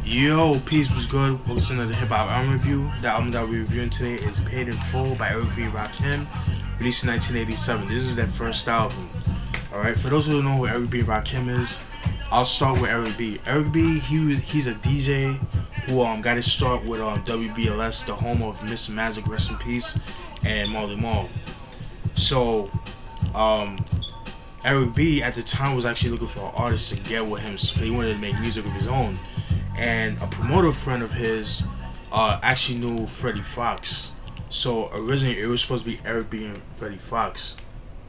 Yo, peace was good. Welcome to another hip hop album review. The album that we're reviewing today is Paid in Full by Eric B. Rakim, released in 1987. This is their first album. Alright, for those who don't know who Eric B. Rakim is, I'll start with Eric B. Eric B, he's a DJ who got his start with WBLS, the home of Mr. Magic, rest in peace, and Marley Marl. So, Eric B at the time was actually looking for an artist to get with him, so he wanted to make music of his own. And a promoter friend of his actually knew Freddie Fox. So originally it was supposed to be Eric B and Freddie Fox,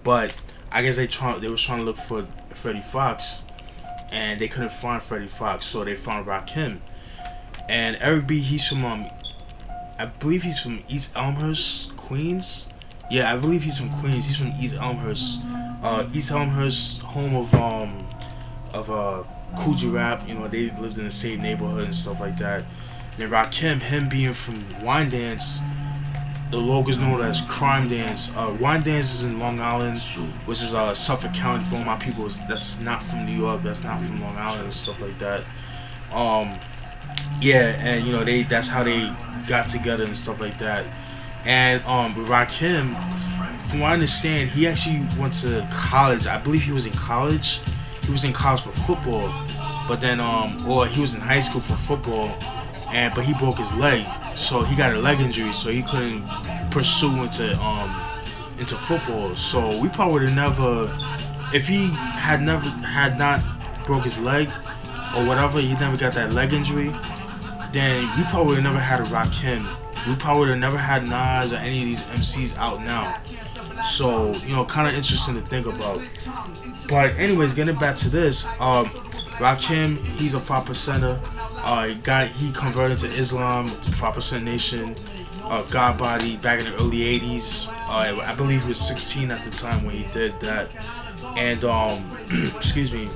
but I guess they was trying to look for Freddie Fox, and they couldn't find Freddie Fox, so they found Rakim. And Eric B, he's from I believe he's from East Elmhurst, Queens. Yeah, I believe he's from Queens. He's from East Elmhurst. East Elmhurst, home of Coogee Rap. You know, they lived in the same neighborhood and stuff like that. And Rakim, him being from Wyandanch, the logo is known as Crime Dance. Wyandanch is in Long Island, which is Suffolk County for all my people that's not from New York, that's not from Long Island and stuff like that. Yeah, and you know that's how they got together and stuff like that. And with Rakim, from what I understand, he actually went to college. I believe he was in college. He was in college for football, but then or he was in high school for football, but he broke his leg, so he got a leg injury, so he couldn't pursue into football. So we probably would have never, if he had not broke his leg or whatever, he never got that leg injury, then we probably would have never had a Rakim. We probably would have never had Nas or any of these MCs out now. So, you know, kind of interesting to think about. But anyways, getting back to this, Rakim, he's a 5%er. He converted to Islam, 5% Nation, God Body back in the early 80s. I believe he was 16 at the time when he did that. And excuse me.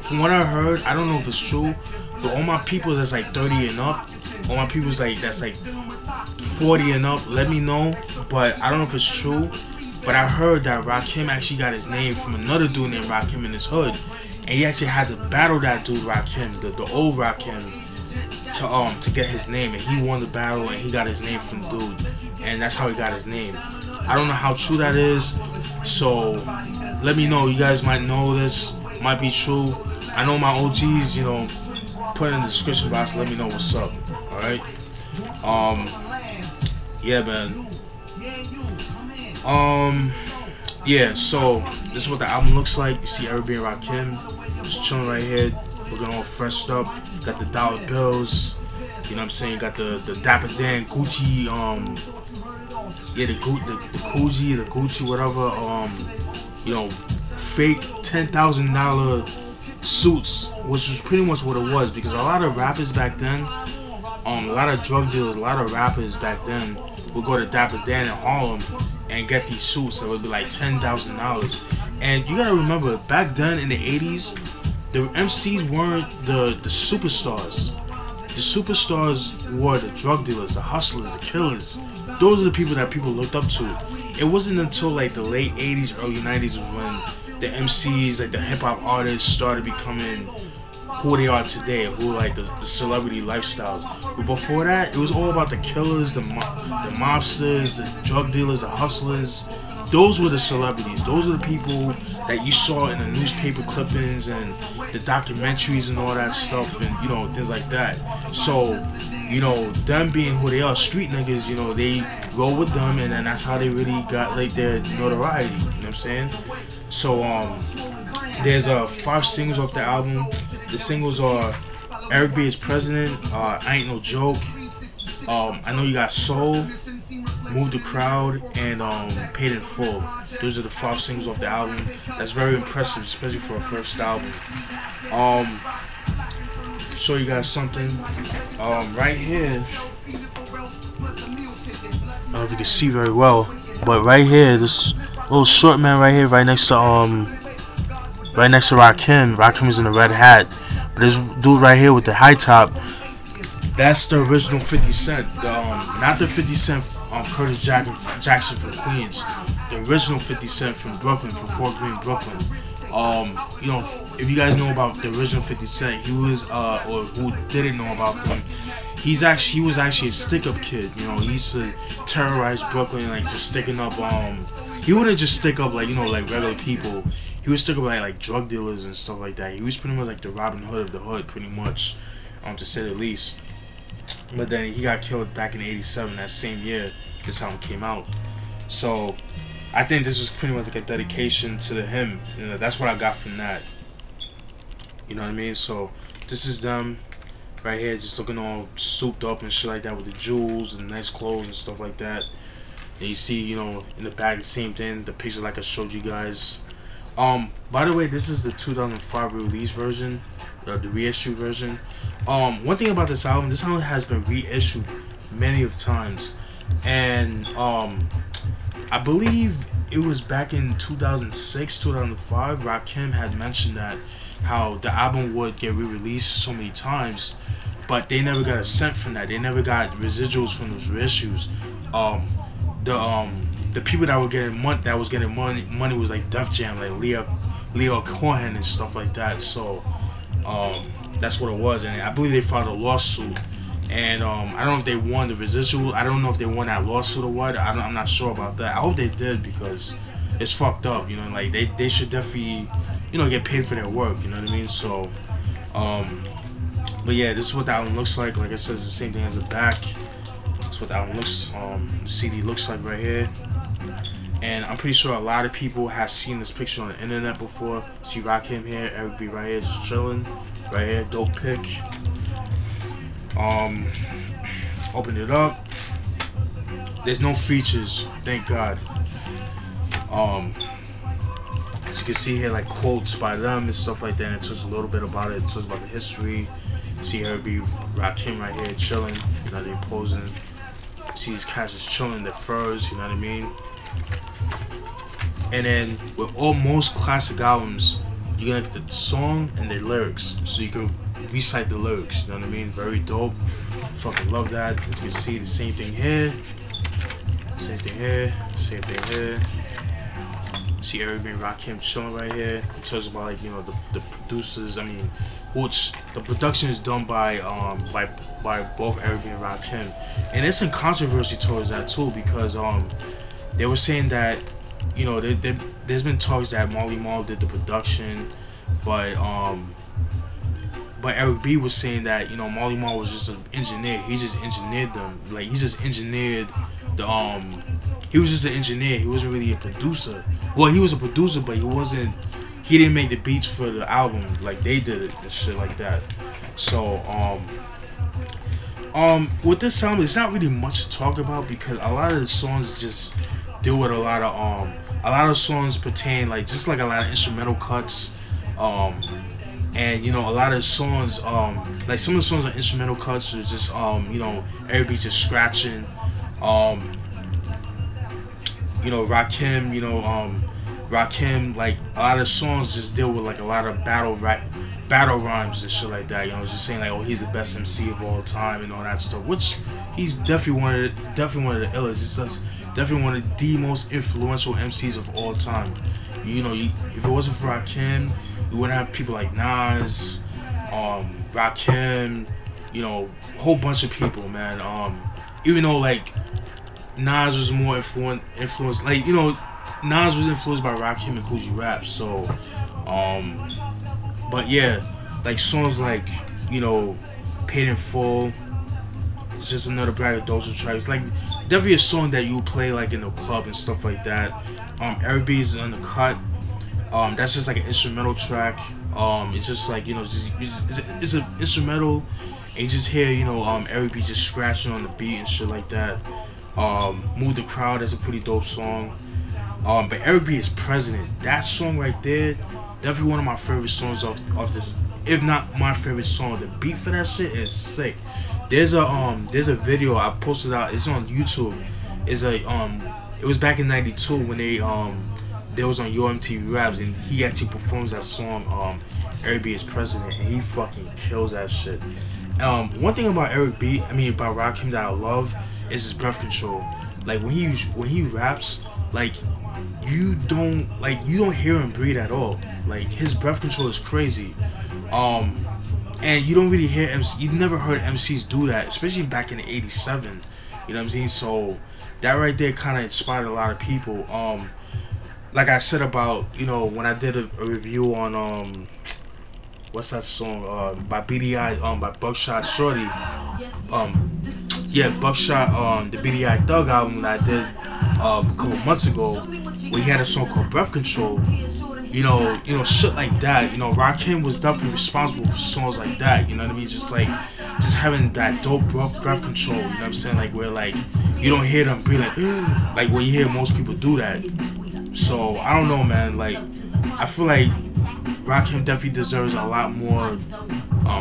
From what I heard, I don't know if it's true, but all my people that's like 30 and up, all my people's that's like 40 and up, let me know. But I don't know if it's true, but I heard that Rakim actually got his name from another dude named Rakim in his hood, and he actually had to battle that dude Rakim, the old Rakim, to get his name, and he won the battle and he got his name from dude, and that's how he got his name. I don't know how true that is, so let me know. You guys might know this, might be true. I know my OGs, you know, put it in the description box, let me know what's up. Alright? Yeah, man. Yeah, so this is what the album looks like. You see Eric B and Rakim just chilling right here, looking all freshed up. Got the dollar bills, you know what I'm saying? Got the Dapper Dan Gucci, yeah, the Gucci, whatever, you know, fake $10,000 suits, which was pretty much what it was, because a lot of rappers back then, a lot of drug dealers, a lot of rappers back then would go to Dapper Dan in Harlem and get these suits that would be like $10,000. And you gotta remember, back then in the 80s, the MCs weren't the superstars. The superstars were the drug dealers, the hustlers, the killers. Those are the people that people looked up to. It wasn't until like the late 80s, early 90s was when the MCs, like the hip hop artists, started becoming who they are today, who like the celebrity lifestyles. But before that, it was all about the killers, the mobsters, the drug dealers, the hustlers. Those were the celebrities. Those are the people that you saw in the newspaper clippings and the documentaries and all that stuff, and you know, things like that. So, you know, them being who they are, street niggas, you know, they roll with them, and then that's how they really got like their notoriety. You know what I'm saying? So there's 5 singles off the album. The singles are Eric B is President, I Ain't No Joke, I Know You Got Soul, Move the Crowd, and Paid in Full. Those are the 5 singles off the album. That's very impressive, especially for a first album. Show you guys something. Right here, I don't know if you can see very well, but right here, this little short man right here, right next to Rakim. Rakim is in a red hat. But this dude right here with the high top, that's the original 50 Cent. Not the 50 Cent Curtis Jackson from Queens. The original 50 Cent from Brooklyn, from Fort Greene, Brooklyn. You know, if you guys know about the original 50 Cent, he was or who didn't know about him, he was actually a stick-up kid. You know, he used to terrorize Brooklyn, like just sticking up. He wouldn't just stick up like, you know, like regular people. He would stick up like drug dealers and stuff like that. He was pretty much like the Robin Hood of the hood, pretty much, to say the least. But then he got killed back in '87, that same year this album came out. So I think this was pretty much like a dedication to him. You know, that's what I got from that. You know what I mean? So this is them right here, just looking all souped up and shit like that with the jewels and nice clothes and stuff like that. And you see, you know, in the back the same thing, the picture like I showed you guys. By the way, this is the 2005 release version, the reissue version. One thing about this album has been reissued many of times, and I believe it was back in 2006, 2005. Rakim had mentioned that how the album would get re-released so many times, but they never got a cent from that. They never got residuals from those reissues. The people that were getting money was like Def Jam, like Leo Cohen and stuff like that. So that's what it was, and I believe they filed a lawsuit. And I don't know if they won the residual. I don't know if they won that lawsuit or what. I'm not sure about that. I hope they did, because it's fucked up. You know, like they should definitely, you know, get paid for their work. You know what I mean? So, but yeah, this is what the album looks like. Like I said, it's the same thing as the back. That's what the album looks, the CD looks like right here. And I'm pretty sure a lot of people have seen this picture on the internet before. See Rakim here, Eric B right here, just chilling, right here, dope pic. Open it up. There's no features, thank God. As you can see here, like quotes by them and stuff like that. And it tells a little bit about it. It tells about the history. See Eric B, Rakim right here, chilling. You know, they're posing. See these cats just chilling in their furs. You know what I mean? And then with most classic albums, you're gonna get the song and the lyrics, so you can recite the lyrics. You know what I mean? Very dope. Fucking love that. As you can see, the same thing here, same thing here, same thing here. See Eric and Rakim chilling right here. It tells about, like, you know, the producers. I mean, which the production is done by both Eric and Rakim, and there's some controversy towards that too, because they were saying that, you know, there's been talks that Marley Marl did the production, but Eric B was saying that, you know, Marley Marl was just an engineer. He just engineered them. Like, he just engineered the he was just an engineer. He wasn't really a producer. Well, he was a producer, but he didn't make the beats for the album like they did it and shit like that. So with this album, it's not really much to talk about, because a lot of the songs just deal with a lot of songs pertain, like, just like a lot of instrumental cuts, and, you know, a lot of songs, like some of the songs are instrumental cuts, or just you know, everybody just scratching. You know, Rakim, like, a lot of songs just deal with, like, a lot of battle rhymes and shit like that. You know, just saying, like, oh, he's the best MC of all time and all that stuff, which he's definitely one of the illest. He's just definitely one of the most influential MCs of all time. You know, if it wasn't for Rakim, we wouldn't have people like Nas, Rakim, you know, a whole bunch of people, man. Even though, like, Nas was more influenced, like, you know, Nas was influenced by Rakim and Coogee Rap. So, but yeah, like songs like, you know, Paid in Full, it's just another braggadocious track. It's like definitely a song that you play like in the club and stuff like that. Eric B is on the cut. That's just like an instrumental track. It's just like, you know, it's an instrumental, and you just hear, you know, Eric B just scratching on the beat and shit like that. Move the Crowd, that's a pretty dope song. But Eric B is President. That song right there, definitely one of my favorite songs of this, if not my favorite song. The beat for that shit is sick. There's a video I posted out. It's on YouTube. It was back in '92 when they was on Yo MTV Raps, and he actually performs that song, Eric B is President, and he fucking kills that shit. One thing about about Rakim that I love is his breath control. Like when he raps, like you don't hear him breathe at all. Like his breath control is crazy. And you don't really hear MC. You never heard MCs do that, especially back in '87. You know what I'm saying? So that right there kind of inspired a lot of people. Like I said about, you know, when I did a review on what's that song by BDI by Buckshot Shorty. Yeah, Buckshot, the BDI Thug album that I did a couple months ago, where he had a song called Breath Control. You know, shit like that. You know, Rakim was definitely responsible for songs like that. You know what I mean? Just having that dope breath control. You know what I'm saying? Like where like you don't hear them breathe like where you hear most people do that. So I don't know, man. Like I feel like Rakim definitely deserves a lot more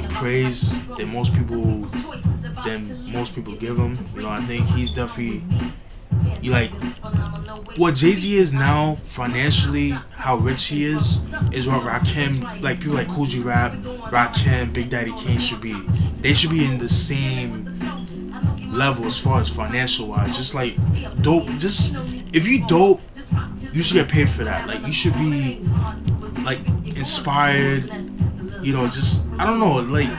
praise than most people give him. You know, I think he's definitely like what Jay-Z is now financially, how rich he is what Rakim, like people like Kool G Rap, Rakim, Big Daddy Kane should be. They should be in the same level as far as financial wise. Just like dope. Just if you dope, you should get paid for that. Like you should be like inspired. You know, just I don't know, like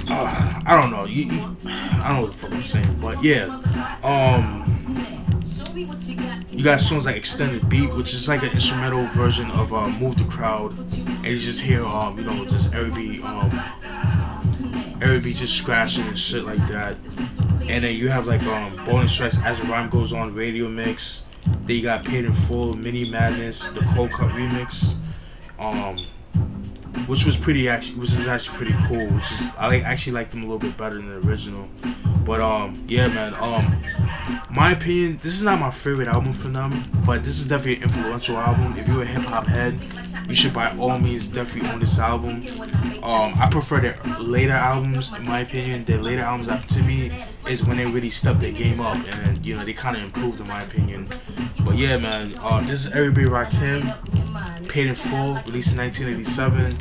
I don't know. I don't know what the fuck I'm saying, but yeah. You got songs like Extended Beat, which is like an instrumental version of Move the Crowd, and you just hear you know, just every beat just scratching and shit like that. And then you have like bonus tracks As the Rhyme Goes On, Radio Mix. Then you got Paid in Full, Mini Madness, the Cold Cut remix, which was actually pretty cool. Which is I actually like them a little bit better than the original. But yeah, man. My opinion, this is not my favorite album from them, but this is definitely an influential album. If you're a hip hop head, you should by all means definitely own this album. I prefer their later albums, in my opinion. Their later albums, to me, is when they really stepped their game up, and you know, they kind of improved, in my opinion. But yeah, man, this is Everybody Rakim, Paid in Full, released in 1987.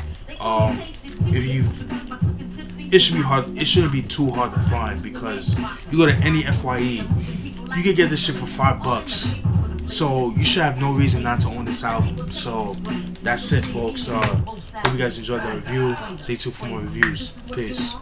It should be hard. It shouldn't be too hard to find, because you go to any FYE, you can get this shit for $5. So you should have no reason not to own this album. So that's it, folks. Hope you guys enjoyed the review. Stay tuned for more reviews. Peace.